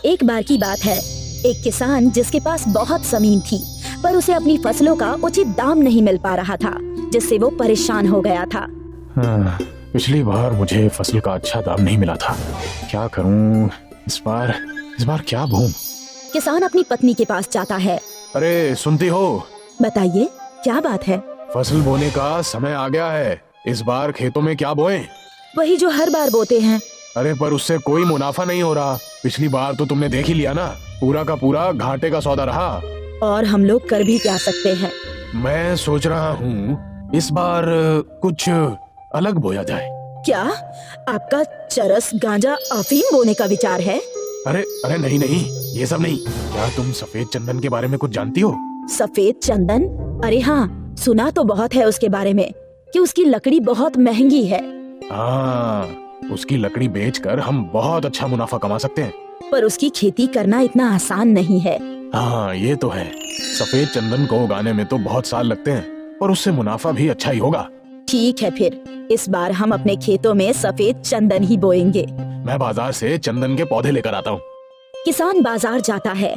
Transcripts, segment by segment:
एक बार की बात है, एक किसान जिसके पास बहुत जमीन थी, पर उसे अपनी फसलों का उचित दाम नहीं मिल पा रहा था, जिससे वो परेशान हो गया था। पिछली बार मुझे फसल का अच्छा दाम नहीं मिला था, क्या करूं इस बार क्या बोऊं? किसान अपनी पत्नी के पास जाता है। अरे सुनती हो? बताइए क्या बात है? फसल बोने का समय आ गया है, इस बार खेतों में क्या बोएं? वही जो हर बार बोते हैं। अरे पर उससे कोई मुनाफा नहीं हो रहा। पिछली बार तो तुमने देख ही लिया ना, पूरा का पूरा घाटे का सौदा रहा। और हम लोग कर भी क्या सकते हैं? मैं सोच रहा हूँ इस बार कुछ अलग बोया जाए। क्या आपका चरस, गांजा, अफीम बोने का विचार है? अरे नहीं नहीं, ये सब नहीं। क्या तुम सफेद चंदन के बारे में कुछ जानती हो? सफेद चंदन? अरे हाँ, सुना तो बहुत है उसके बारे में कि उसकी लकड़ी बहुत महंगी है। हाँ, उसकी लकड़ी बेचकर हम बहुत अच्छा मुनाफा कमा सकते हैं। पर उसकी खेती करना इतना आसान नहीं है। हाँ ये तो है, सफेद चंदन को उगाने में तो बहुत साल लगते हैं, पर उससे मुनाफा भी अच्छा ही होगा। ठीक है, फिर इस बार हम अपने खेतों में सफेद चंदन ही बोएंगे। मैं बाजार से चंदन के पौधे लेकर आता हूँ। किसान बाजार जाता है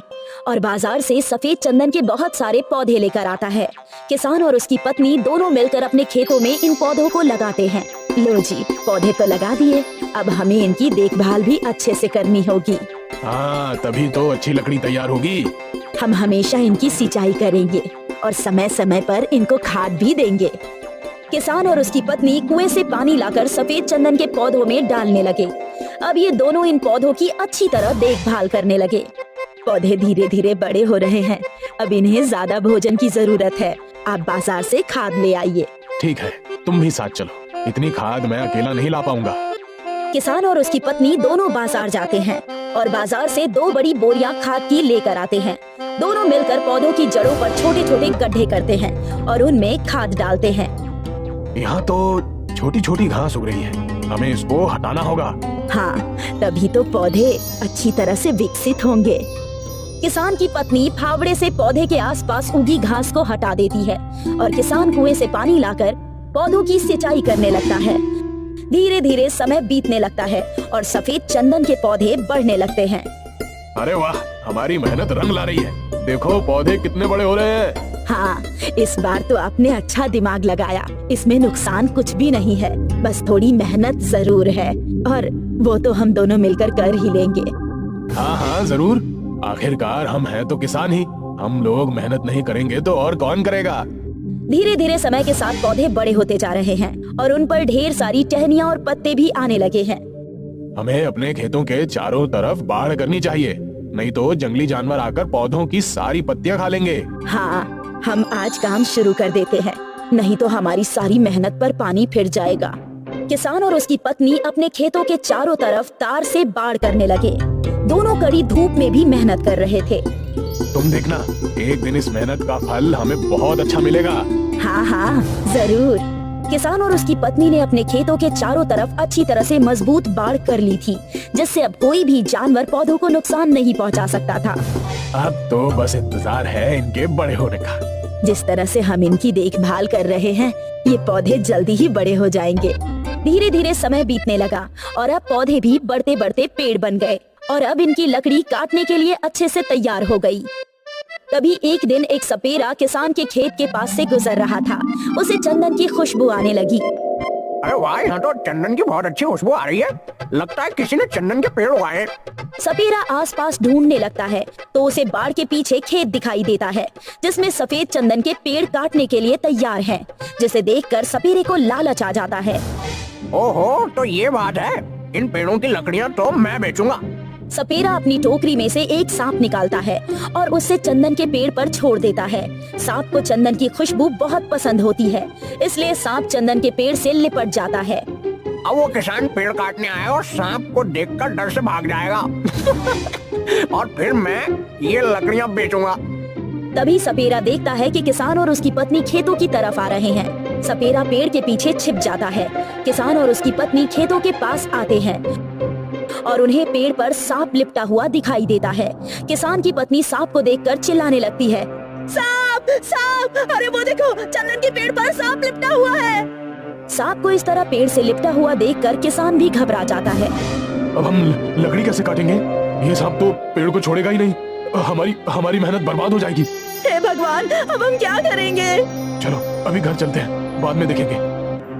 और बाजार से सफेद चंदन के बहुत सारे पौधे लेकर आता है। किसान और उसकी पत्नी दोनों मिलकर अपने खेतों में इन पौधों को लगाते हैं। लो जी, पौधे तो लगा दिए, अब हमें इनकी देखभाल भी अच्छे से करनी होगी। हाँ, तभी तो अच्छी लकड़ी तैयार होगी। हम हमेशा इनकी सिंचाई करेंगे और समय समय पर इनको खाद भी देंगे। किसान और उसकी पत्नी कुएं से पानी लाकर सफेद चंदन के पौधों में डालने लगे। अब ये दोनों इन पौधों की अच्छी तरह देखभाल करने लगे। पौधे धीरे धीरे बड़े हो रहे हैं, अब इन्हें ज्यादा भोजन की जरूरत है। आप बाजार से खाद ले आइए। ठीक है, तुम भी साथ चलो, इतनी खाद मैं अकेला नहीं ला पाऊंगा। किसान और उसकी पत्नी दोनों बाजार जाते हैं और बाजार से 2 बड़ी बोरियां खाद की लेकर आते हैं। दोनों मिलकर पौधों की जड़ों पर छोटे छोटे गड्ढे करते हैं और उनमें खाद डालते हैं। यहाँ तो छोटी छोटी घास उग रही है, हमें इसको हटाना होगा। हाँ, तभी तो पौधे अच्छी तरह से विकसित होंगे। किसान की पत्नी फावड़े से पौधे के आसपास उगी घास को हटा देती है और किसान कुएं से पानी लाकर पौधों की सिंचाई करने लगता है। धीरे धीरे समय बीतने लगता है और सफेद चंदन के पौधे बढ़ने लगते हैं। अरे वाह, हमारी मेहनत रंग ला रही है, देखो पौधे कितने बड़े हो रहे हैं। हाँ, इस बार तो आपने अच्छा दिमाग लगाया, इसमें नुकसान कुछ भी नहीं है, बस थोड़ी मेहनत जरूर है और वो तो हम दोनों मिलकर कर ही लेंगे। हाँ हाँ जरूर, आखिरकार हम हैं तो किसान ही, हम लोग मेहनत नहीं करेंगे तो और कौन करेगा। धीरे धीरे समय के साथ पौधे बड़े होते जा रहे हैं और उन पर ढेर सारी टहनियाँ और पत्ते भी आने लगे हैं। हमें अपने खेतों के चारों तरफ बाड़ करनी चाहिए, नहीं तो जंगली जानवर आकर पौधों की सारी पत्तियां खा लेंगे। हाँ, हम आज काम शुरू कर देते हैं, नहीं तो हमारी सारी मेहनत पर पानी फिर जाएगा। किसान और उसकी पत्नी अपने खेतों के चारों तरफ तार से बाड़ करने लगे। दोनों कड़ी धूप में भी मेहनत कर रहे थे। तुम देखना, एक दिन इस मेहनत का फल हमें बहुत अच्छा मिलेगा। हाँ हाँ जरूर। किसान और उसकी पत्नी ने अपने खेतों के चारों तरफ अच्छी तरह से मजबूत बाड़ कर ली थी, जिससे अब कोई भी जानवर पौधों को नुकसान नहीं पहुंचा सकता था। अब तो बस इंतजार है इनके बड़े होने का। जिस तरह से हम इनकी देखभाल कर रहे हैं, ये पौधे जल्दी ही बड़े हो जाएंगे। धीरे धीरे समय बीतने लगा और अब पौधे भी बढ़ते बढ़ते पेड़ बन गए और अब इनकी लकड़ी काटने के लिए अच्छे से तैयार हो गई। तभी एक दिन एक सपेरा किसान के खेत के पास से गुजर रहा था। उसे चंदन की खुशबू आने लगी। अरे वाह, यहाँ तो चंदन की बहुत अच्छी खुशबू आ रही है, लगता है किसी ने चंदन के पेड़ उगाए। सपेरा आसपास ढूंढने लगता है तो उसे बाड़ के पीछे खेत दिखाई देता है, जिसमें सफेद चंदन के पेड़ काटने के लिए तैयार हैं, जिसे देखकर सपेरे को लालच आ जाता है। ओहो, तो ये बात है, इन पेड़ों की लकड़ियाँ तो मैं बेचूंगा। सपेरा अपनी टोकरी में से एक सांप निकालता है और उसे चंदन के पेड़ पर छोड़ देता है। सांप को चंदन की खुशबू बहुत पसंद होती है, इसलिए सांप चंदन के पेड़ से लिपट जाता है। अब वो किसान पेड़ काटने आया और सांप को देखकर डर से भाग जाएगा और फिर मैं ये लकड़ियाँ बेचूंगा। तभी सपेरा देखता है कि किसान और उसकी पत्नी खेतों की तरफ आ रहे हैं। सपेरा पेड़ के पीछे छिप जाता है। किसान और उसकी पत्नी खेतों के पास आते हैं और उन्हें पेड़ पर सांप लिपटा हुआ दिखाई देता है। किसान की पत्नी सांप को देखकर चिल्लाने लगती है, सांप सांप, अरे वो देखो, चंदन के पेड़ पर सांप लिपटा हुआ है। सांप को इस तरह पेड़ से लिपटा हुआ देखकर किसान भी घबरा जाता है। अब हम लकड़ी कैसे काटेंगे? ये सांप तो पेड़ को छोड़ेगा ही नहीं। हमारी मेहनत बर्बाद हो जाएगी। हे भगवान, अब हम क्या करेंगे? चलो अभी घर चलते हैं, बाद में देखेंगे।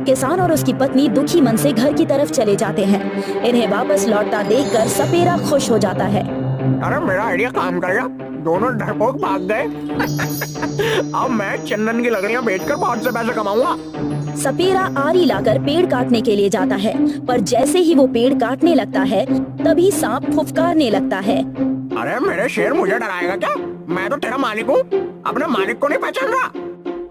किसान और उसकी पत्नी दुखी मन से घर की तरफ चले जाते हैं। इन्हें वापस लौटता देखकर सपेरा खुश हो जाता है। अरे मेरा आइडिया काम कर गया, दोनों डरपोक भाग गए। अब मैं चंदन की लकड़ियां बेचकर बहुत से पैसे कमाऊंगा। सपेरा आरी लाकर पेड़ काटने के लिए जाता है, पर जैसे ही वो पेड़ काटने लगता है तभी सांप फुफकारने लगता है। अरे मेरे शेर मुझे डराएगा क्या? मैं तो तेरा मालिक हूँ, अपने मालिक को नहीं पहचान रहा।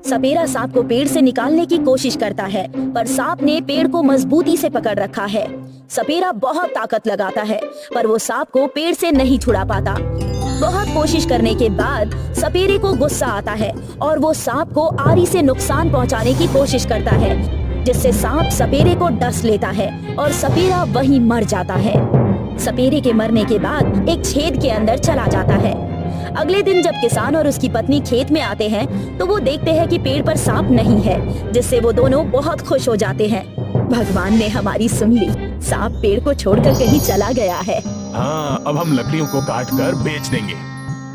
सपेरा सांप को पेड़ से निकालने की कोशिश करता है, पर सांप ने पेड़ को मजबूती से पकड़ रखा है। सपेरा बहुत ताकत लगाता है, पर वो सांप को पेड़ से नहीं छुड़ा पाता। बहुत कोशिश करने के बाद सपेरे को गुस्सा आता है और वो सांप को आरी से नुकसान पहुंचाने की कोशिश करता है, जिससे सांप सपेरे को डस लेता है और सपेरा वहीं मर जाता है। सपेरे के मरने के बाद एक छेद के अंदर चला जाता है। अगले दिन जब किसान और उसकी पत्नी खेत में आते हैं तो वो देखते हैं कि पेड़ पर सांप नहीं है, जिससे वो दोनों बहुत खुश हो जाते हैं। भगवान ने हमारी सुन ली, सांप पेड़ को छोड़कर कहीं चला गया है। हाँ, अब हम लकड़ियों को काट कर बेच देंगे।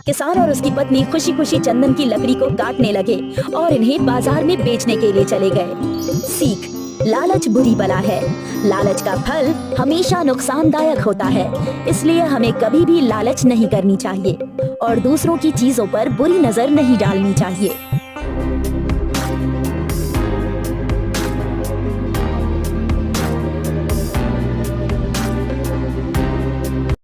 किसान और उसकी पत्नी खुशी खुशी चंदन की लकड़ी को काटने लगे और इन्हें बाजार में बेचने के लिए चले गए। सीख: लालच बुरी बला है। लालच का फल हमेशा नुकसानदायक होता है, इसलिए हमें कभी भी लालच नहीं करनी चाहिए और दूसरों की चीजों पर बुरी नजर नहीं डालनी चाहिए।